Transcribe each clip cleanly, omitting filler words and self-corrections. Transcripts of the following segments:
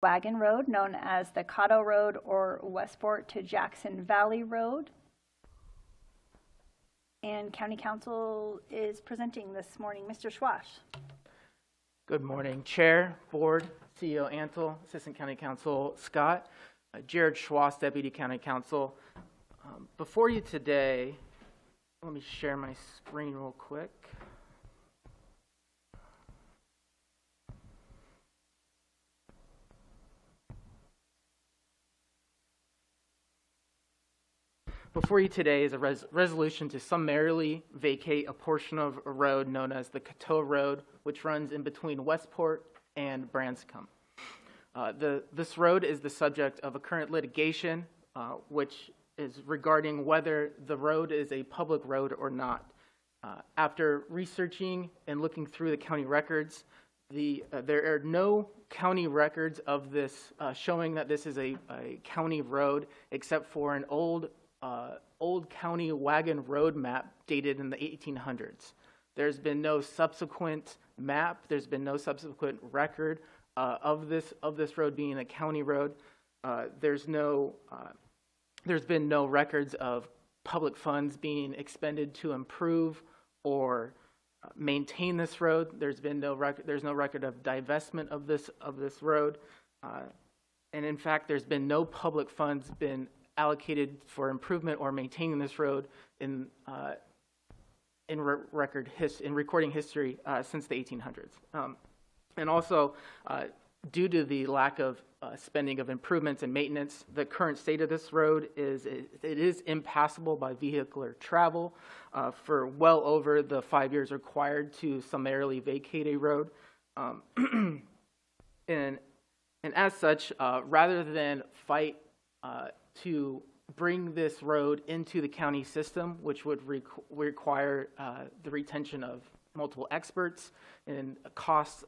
Wagon Road, known as the Cahto Road or Westport to Jackson Valley Road. And County Counsel is presenting this morning. Mr. Schwass. Good morning, Chair, Board, CEO Antle, Assistant County Counsel Scott, Jared Schwass, Deputy County Counsel. Before you today, let me share my screen real quick. Before you today is a resolution to summarily vacate a portion of a road known as the Cahto Road, which runs in between Westport and Branscomb. This road is the subject of a current litigation, which is regarding whether the road is a public road or not. After researching and looking through the county records, there are no county records of this showing that this is a county road, except for an old county wagon road map dated in the 1800s. There's been no subsequent map. There's been no subsequent record of this road being a county road. There's been no records of public funds being expended to improve or maintain this road. There's no record of divestment of this road, and in fact, there's been no public funds been allocated for improvement or maintaining this road in recording history since the 1800s. And also, due to the lack of spending of improvements and maintenance, the current state of this road is impassable by vehicular travel for well over the 5 years required to summarily vacate a road. And as such, rather than fight to bring this road into the county system, which would require the retention of multiple experts and costs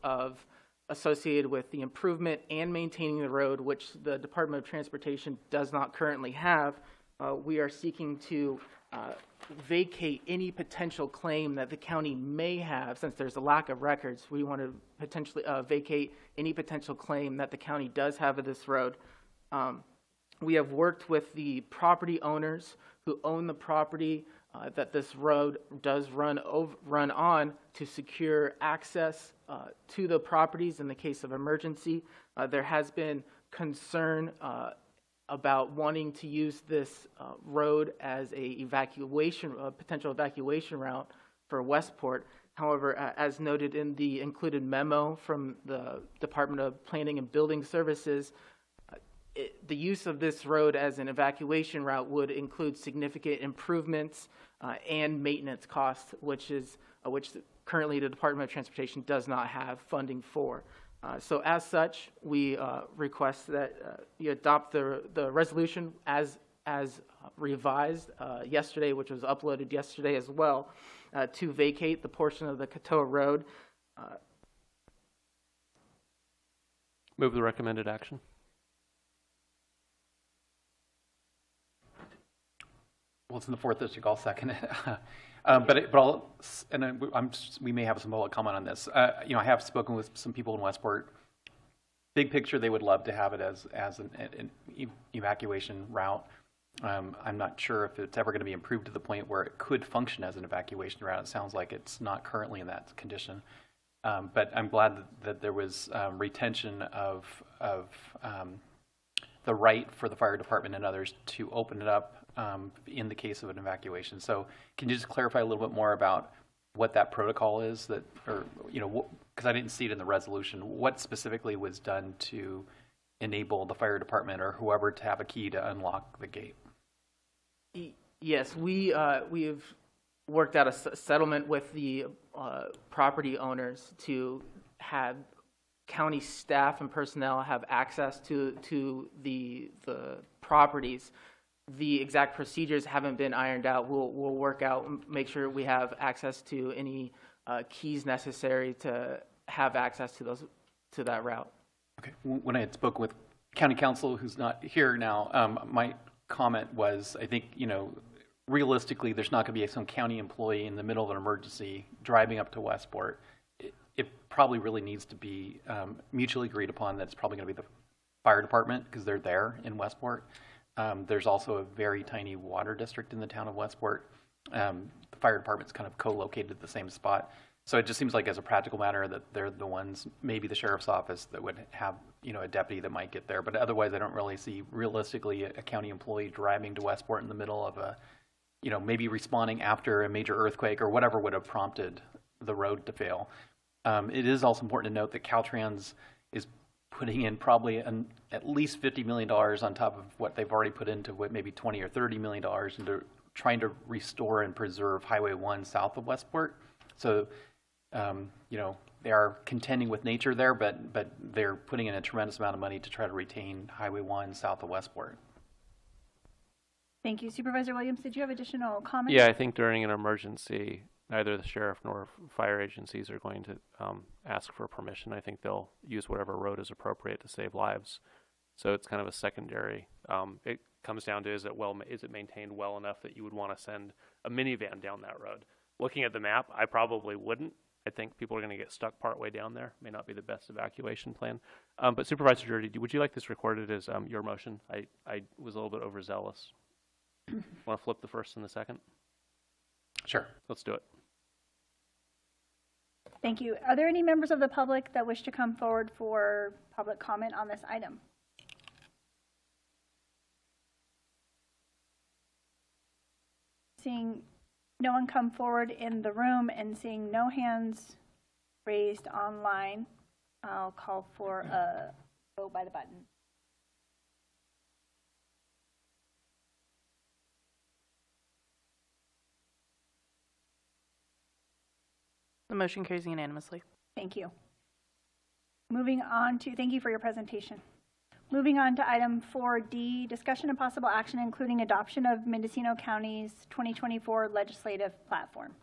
associated with the improvement and maintaining the road, which the Department of Transportation does not currently have, we are seeking to vacate any potential claim that the county may have. Since there's a lack of records, we want to potentially vacate any potential claim that the county does have of this road. We have worked with the property owners who own the property that this road does run on to secure access to the properties in the case of emergency. There has been concern about wanting to use this road as a potential evacuation route for Westport. However, as noted in the included memo from the Department of Planning and Building Services, the use of this road as an evacuation route would include significant improvements and maintenance costs, which currently the Department of Transportation does not have funding for. So as such, we request that you adopt the resolution as revised yesterday, which was uploaded yesterday as well, to vacate the portion of the Cahto Road. Move the recommended action. Well, it's in the 4th District. I'll second it. We may have some public comment on this. I have spoken with some people in Westport. Big picture, they would love to have it as an evacuation route. I'm not sure if it's ever going to be improved to the point where it could function as an evacuation route. It sounds like it's not currently in that condition. But I'm glad that there was retention of the right for the fire department and others to open it up in the case of an evacuation. So can you just clarify a little bit more about what that protocol is, because I didn't see it in the resolution. What specifically was done to enable the fire department or whoever to have a key to unlock the gate? Yes, we have worked out a settlement with the property owners to have county staff and personnel have access to the properties. The exact procedures haven't been ironed out. We'll work out and make sure we have access to any keys necessary to have access to that route. Okay. When I had spoken with county counsel, who's not here now, my comment was, I think, realistically, there's not going to be some county employee in the middle of an emergency driving up to Westport. It probably really needs to be mutually agreed upon that it's probably going to be fire department because they're there in Westport. There's also a very tiny water district in the town of Westport. The fire department's kind of co-located at the same spot. So it just seems like as a practical matter that they're the ones, maybe the sheriff's office, that would have, a deputy that might get there. But otherwise, I don't really see realistically a county employee driving to Westport in the middle of a, maybe responding after a major earthquake or whatever would have prompted the road to fail. It is also important to note that Caltrans is putting in probably at least $50 million on top of what they've already put into maybe $20 or $30 million into trying to restore and preserve Highway 1 south of Westport. So, they are contending with nature there, but they're putting in a tremendous amount of money to try to retain Highway 1 south of Westport. Thank you. Supervisor Williams, did you have additional comments? Yeah, I think during an emergency, neither the sheriff nor fire agencies are going to ask for permission. I think they'll use whatever road is appropriate to save lives. So it's kind of a secondary. It comes down to, is it maintained well enough that you would want to send a minivan down that road? Looking at the map, I probably wouldn't. I think people are going to get stuck partway down there. May not be the best evacuation plan. But Supervisor Jordy, would you like this recorded as your motion? I was a little bit overzealous. Want to flip the first and the second? Sure. Let's do it. Thank you. Are there any members of the public that wish to come forward for public comment on this item? Seeing no one come forward in the room and seeing no hands raised online, I'll call for a vote by the button. The motion carries unanimously. Thank you. Moving on to, thank you for your presentation. Moving on to item 4D, discussion and possible action including adoption of Mendocino County's 2024 legislative platform.